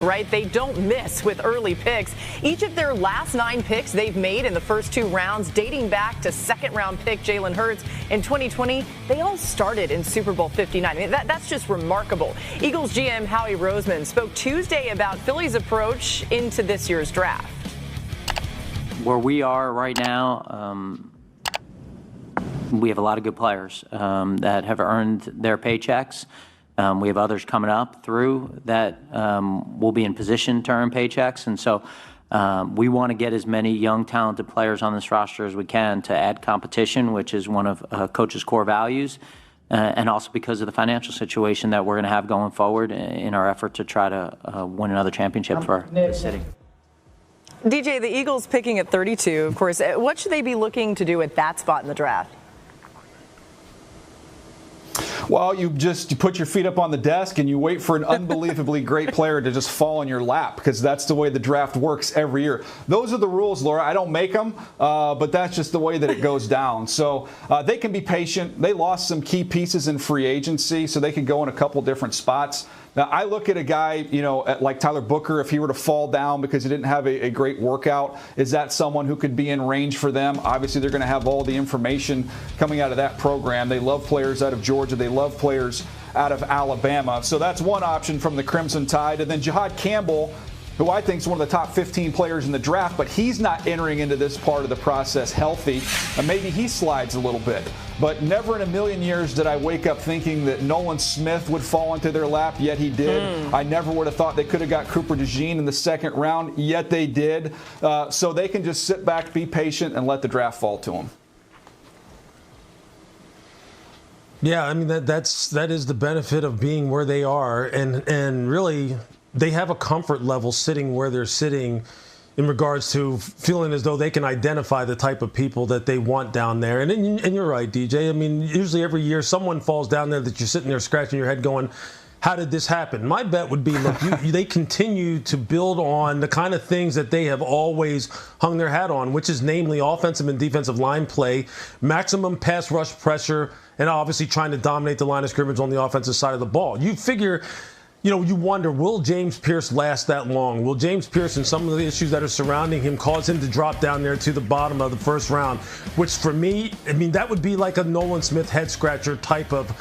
right? They don't miss with early picks. Each of their last 9 picks they've made in the first 2 rounds, dating back to second-round pick Jalen Herz in 2020, they all started in Super Bowl 59. I mean, that's just remarkable. Eagles GM Howie Roseman spoke Tuesday about Philly's approach into this year's draft. Where we are right now, we have a lot of good players that have earned their paychecks. We have others coming up through that will be in position to earn paychecks. And so we want to get as many young, talented players on this roster as we can to add competition, which is one of Coach's core values, and also because of the financial situation that we're going to have going forward in our effort to try to win another championship for the city. DJ, the Eagles picking at 32, of course. What should they be looking to do at that spot in the draft? Well, you put your feet up on the desk and you wait for an unbelievably great player to just fall in your lap, because that's the way the draft works every year. Those are the rules, Laura. I don't make them, but that's just the way that it goes down. So they can be patient. They lost some key pieces in free agency, so they could go in a couple different spots. Now, I look at a guy, like Tyler Booker, if he were to fall down because he didn't have a great workout, is that someone who could be in range for them? Obviously, they're going to have all the information coming out of that program. They love players out of Georgia. They love players out of Alabama. So that's one option from the Crimson Tide. And then Jihad Campbell, who I think is one of the top 15 players in the draft, but he's not entering into this part of the process healthy, and maybe he slides a little bit. But never in a million years did I wake up thinking that Nolan Smith would fall into their lap, yet he did. I never would have thought they could have got Cooper DeJean in the second round, yet they did. So they can just sit back, be patient, and let the draft fall to them. Yeah, I mean, that is the benefit of being where they are, and really they have a comfort level sitting where they're sitting in regards to feeling as though they can identify the type of people that they want down there. And you're right, DJ. I mean, usually every year someone falls down there that you're sitting there scratching your head going, how did this happen? My bet would be, look, they continue to build on the kind of things that they have always hung their hat on, which is namely offensive and defensive line play, maximum pass rush pressure, and obviously trying to dominate the line of scrimmage on the offensive side of the ball. You figure, you wonder, will James Pierce last that long? Will James Pierce and some of the issues that are surrounding him cause him to drop down there to the bottom of the first round? Which for me, I mean, that would be like a Nolan Smith head scratcher type of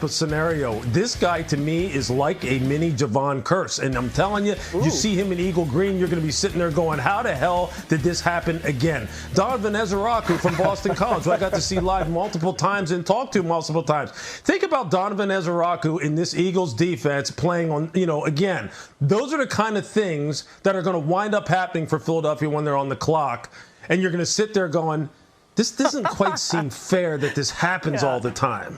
scenario. This guy to me is like a mini Javon Curse. And I'm telling you, you see him in Eagle Green, you're going to be sitting there going, how the hell did this happen again? Donovan Ezeraku from Boston College, who I got to see live multiple times and talk to multiple times. Think about Donovan Ezeraku in this Eagles defense playing on, again, those are the kind of things that are going to wind up happening for Philadelphia when they're on the clock. And you're going to sit there going, this doesn't quite seem fair that this happens all the time.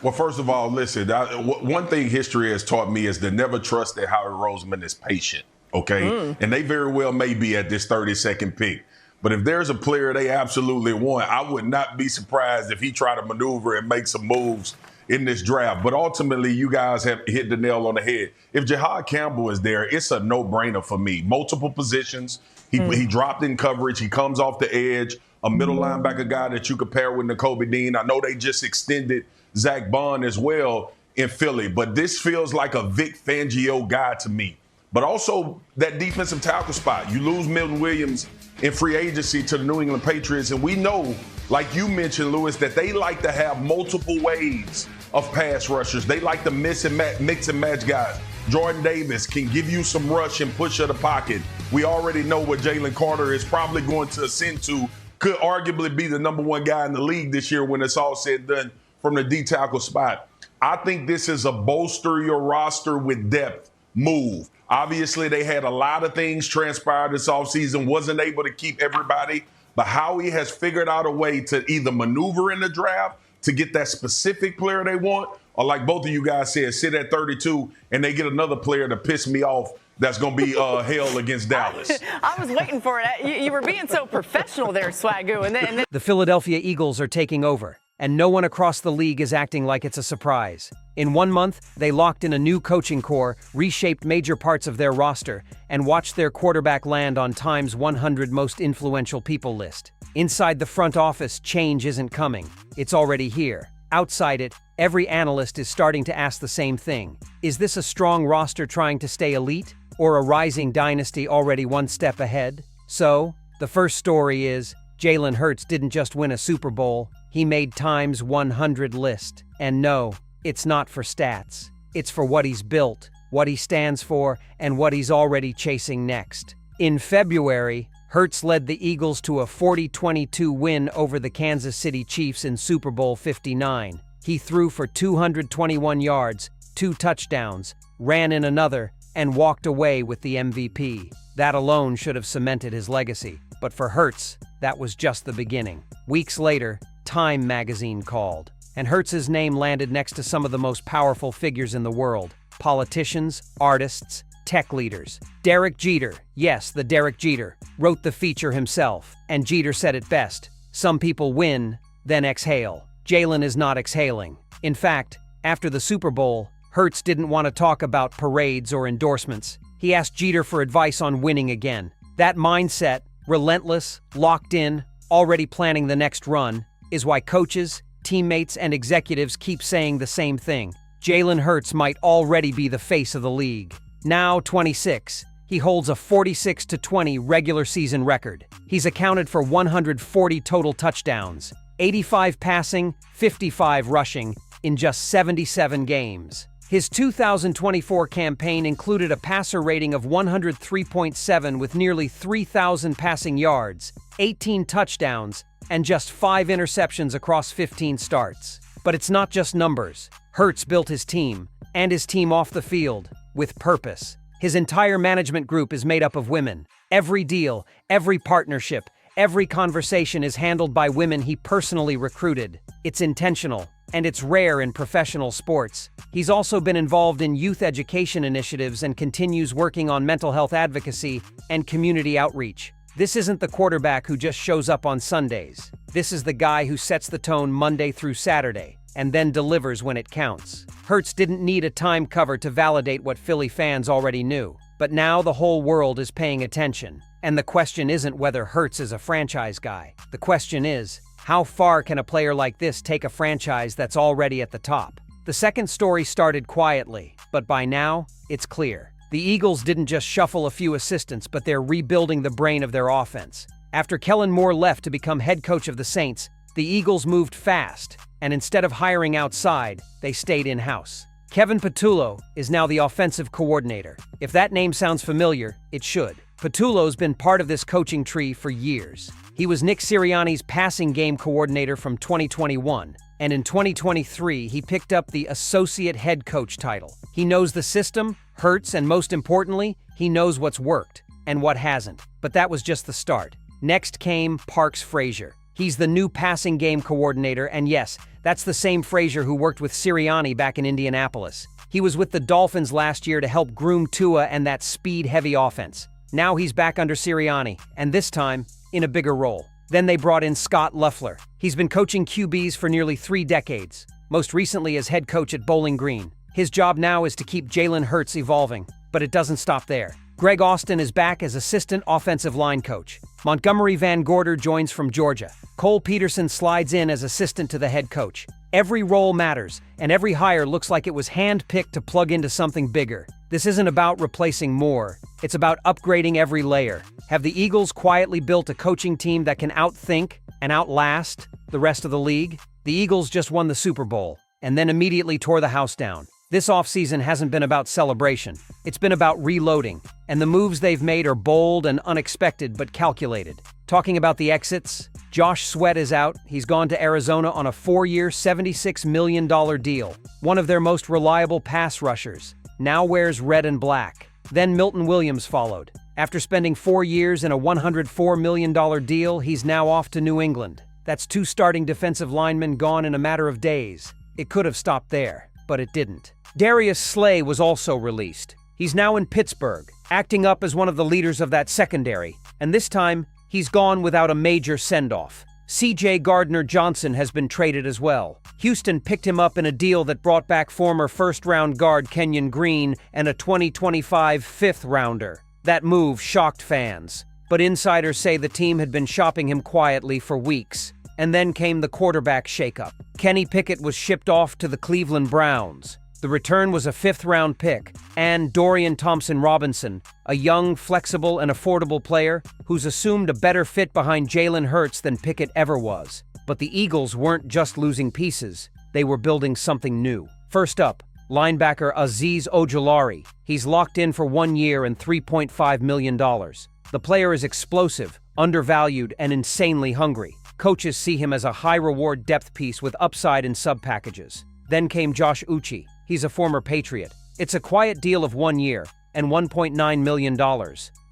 Well, first of all, listen, one thing history has taught me is to never trust that Howie Roseman is patient, okay? And they very well may be at this 32nd pick. But if there's a player they absolutely want, I would not be surprised if he tried to maneuver and make some moves in this draft. But ultimately, you guys have hit the nail on the head. If Jihad Campbell is there, it's a no-brainer for me. Multiple positions. He dropped in coverage. He comes off the edge. A middle linebacker guy that you could pair with Nakobe Dean. I know they just extended Zach Baun as well in Philly, but this feels like a Vic Fangio guy to me. But also that defensive tackle spot. You lose Milton Williams in free agency to the New England Patriots, and we know, like you mentioned, Lewis, that they like to have multiple waves of pass rushers. They like to mix and match guys. Jordan Davis can give you some rush and push of the pocket. We already know what Jalen Carter is probably going to ascend to. Could arguably be the number one guy in the league this year when it's all said and done from the D tackle spot. I think this is a bolster your roster with depth move. Obviously, they had a lot of things transpire this offseason, wasn't able to keep everybody, but Howie has figured out a way to either maneuver in the draft to get that specific player they want, or like both of you guys said, sit at 32 and they get another player to piss me off that's going to be hell against Dallas. I was waiting for it. You were being so professional there, Swagoo. And then The Philadelphia Eagles are taking over, and no one across the league is acting like it's a surprise. In 1 month, they locked in a new coaching core, reshaped major parts of their roster, and watched their quarterback land on Time's 100 most influential people list. Inside the front office, change isn't coming. It's already here. Outside it, every analyst is starting to ask the same thing. Is this a strong roster trying to stay elite, or a rising dynasty already one step ahead? So, the first story is, Jalen Hurts didn't just win a Super Bowl, he made Time's 100 list. And no, it's not for stats. It's for what he's built, what he stands for, and what he's already chasing next. In February, Hertz led the Eagles to a 40-22 win over the Kansas City Chiefs in Super Bowl 59. He threw for 221 yards, 2 touchdowns, ran in another, and walked away with the MVP. That alone should have cemented his legacy. But for Hertz, that was just the beginning. Weeks later, Time magazine called, and Hertz's name landed next to some of the most powerful figures in the world. Politicians, artists, tech leaders. Derek Jeter, yes, the Derek Jeter, wrote the feature himself. And Jeter said it best, some people win, then exhale. Jaylen is not exhaling. In fact, after the Super Bowl, Hertz didn't want to talk about parades or endorsements. He asked Jeter for advice on winning again. That mindset, relentless, locked in, already planning the next run, is why coaches, teammates, and executives keep saying the same thing. Jalen Hurts might already be the face of the league. Now 26, he holds a 46-20 regular season record. He's accounted for 140 total touchdowns, 85 passing, 55 rushing, in just 77 games. His 2024 campaign included a passer rating of 103.7 with nearly 3,000 passing yards, 18 touchdowns, and just 5 interceptions across 15 starts. But it's not just numbers. Hertz built his team, and his team off the field, with purpose. His entire management group is made up of women. Every deal, every partnership, every conversation is handled by women he personally recruited. It's intentional, and it's rare in professional sports. He's also been involved in youth education initiatives and continues working on mental health advocacy and community outreach. This isn't the quarterback who just shows up on Sundays. This is the guy who sets the tone Monday through Saturday, and then delivers when it counts. Hertz didn't need a Time cover to validate what Philly fans already knew. But now the whole world is paying attention. And the question isn't whether Hertz is a franchise guy. The question is, how far can a player like this take a franchise that's already at the top? The second story started quietly, but by now, it's clear. The Eagles didn't just shuffle a few assistants, but they're rebuilding the brain of their offense. After Kellen Moore left to become head coach of the Saints, the Eagles moved fast, and instead of hiring outside, they stayed in-house. Kevin Patullo is now the offensive coordinator. If that name sounds familiar, it should. Patullo's been part of this coaching tree for years. He was Nick Sirianni's passing game coordinator from 2021, and in 2023, he picked up the associate head coach title. He knows the system, Hertz, and most importantly, he knows what's worked and what hasn't. But that was just the start. Next came Parks Frazier. He's the new passing game coordinator, and yes, that's the same Frazier who worked with Sirianni back in Indianapolis. He was with the Dolphins last year to help groom Tua and that speed-heavy offense. Now he's back under Sirianni, and this time, in a bigger role. Then they brought in Scott Loeffler. He's been coaching QBs for nearly 3 decades, most recently as head coach at Bowling Green. His job now is to keep Jalen Hurts evolving, but it doesn't stop there. Greg Austin is back as assistant offensive line coach. Montgomery Van Gorder joins from Georgia. Cole Peterson slides in as assistant to the head coach. Every role matters, and every hire looks like it was hand-picked to plug into something bigger. This isn't about replacing more. It's about upgrading every layer. Have the Eagles quietly built a coaching team that can outthink and outlast the rest of the league? The Eagles just won the Super Bowl, and then immediately tore the house down. This offseason hasn't been about celebration. It's been about reloading, and the moves they've made are bold and unexpected but calculated. Talking about the exits, Josh Sweat is out. He's gone to Arizona on a 4-year, $76 million deal. One of their most reliable pass rushers. Now wears red and black. Then Milton Williams followed. After spending 4 years in a $104 million deal, he's now off to New England. That's 2 starting defensive linemen gone in a matter of days. It could have stopped there, but it didn't. Darius Slay was also released. He's now in Pittsburgh, acting up as one of the leaders of that secondary, and this time, he's gone without a major send-off. C.J. Gardner-Johnson has been traded as well. Houston picked him up in a deal that brought back former first-round guard Kenyon Green and a 2025 fifth-rounder. That move shocked fans, but insiders say the team had been shopping him quietly for weeks. And then came the quarterback shakeup. Kenny Pickett was shipped off to the Cleveland Browns. The return was a 5th-round pick, and Dorian Thompson-Robinson, a young, flexible, and affordable player who's assumed a better fit behind Jalen Herz than Pickett ever was. But the Eagles weren't just losing pieces, they were building something new. First up, linebacker Azeez Ojulari. He's locked in for 1 year and $3.5 million. The player is explosive, undervalued, and insanely hungry. Coaches see him as a high-reward depth piece with upside in sub-packages. Then came Josh Uche. He's a former Patriot. It's a quiet deal of 1 year and $1.9 million,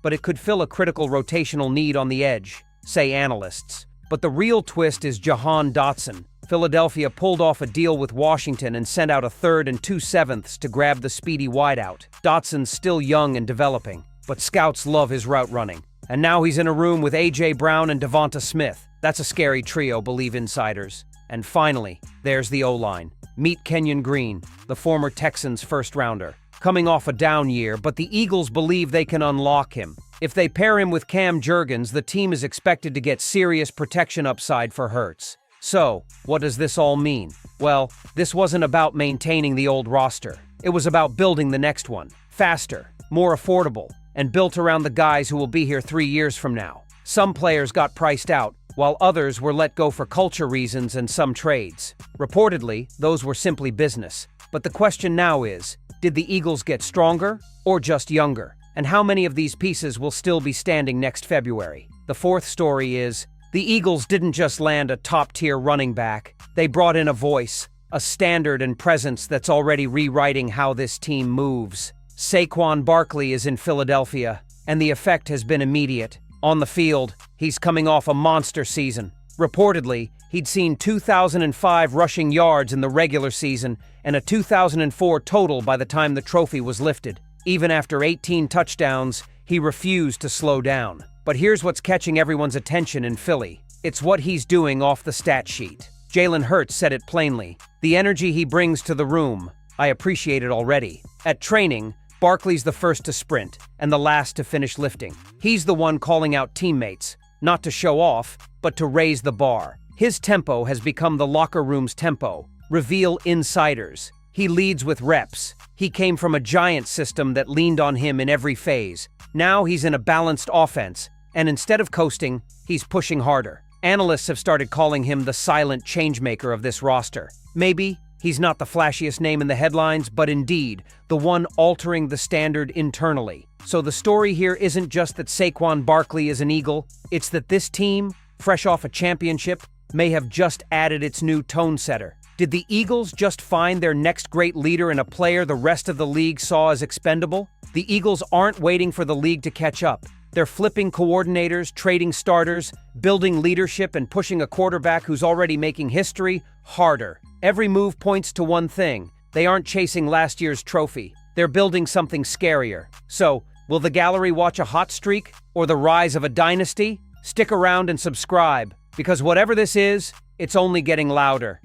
but it could fill a critical rotational need on the edge, say analysts. But the real twist is Jahan Dotson. Philadelphia pulled off a deal with Washington and sent out a 3rd and 2/7 to grab the speedy wideout. Dotson's still young and developing, but scouts love his route running. And now he's in a room with A.J. Brown and Devonta Smith. That's a scary trio, believe insiders. And finally, there's the O-line. Meet Kenyon Green, the former Texans first-rounder. Coming off a down year, but the Eagles believe they can unlock him. If they pair him with Cam Jurgens, the team is expected to get serious protection upside for Hertz. So, what does this all mean? Well, this wasn't about maintaining the old roster. It was about building the next one. Faster, more affordable, and built around the guys who will be here 3 years from now. Some players got priced out, while others were let go for culture reasons and some trades. Reportedly, those were simply business. But the question now is, did the Eagles get stronger or just younger? And how many of these pieces will still be standing next February? The fourth story is, the Eagles didn't just land a top-tier running back. They brought in a voice, a standard and presence that's already rewriting how this team moves. Saquon Barkley is in Philadelphia, and the effect has been immediate. On the field, he's coming off a monster season. Reportedly, he'd seen 2,005 rushing yards in the regular season and a 2,004 total by the time the trophy was lifted. Even after 18 touchdowns, he refused to slow down. But here's what's catching everyone's attention in Philly. It's what he's doing off the stat sheet. Jalen Herz said it plainly. The energy he brings to the room, I appreciate it already. At training, Barkley's the first to sprint and the last to finish lifting. He's the one calling out teammates, not to show off, but to raise the bar. His tempo has become the locker room's tempo. Reveal insiders. He leads with reps. He came from a giant system that leaned on him in every phase. Now he's in a balanced offense, and instead of coasting, he's pushing harder. Analysts have started calling him the silent changemaker of this roster. Maybe he's not the flashiest name in the headlines, but indeed, the one altering the standard internally. So the story here isn't just that Saquon Barkley is an Eagle, it's that this team, fresh off a championship, may have just added its new tone setter. Did the Eagles just find their next great leader in a player the rest of the league saw as expendable? The Eagles aren't waiting for the league to catch up. They're flipping coordinators, trading starters, building leadership, and pushing a quarterback who's already making history harder. Every move points to one thing. They aren't chasing last year's trophy. They're building something scarier. So, will the gallery watch a hot streak or the rise of a dynasty? Stick around and subscribe, because whatever this is, it's only getting louder.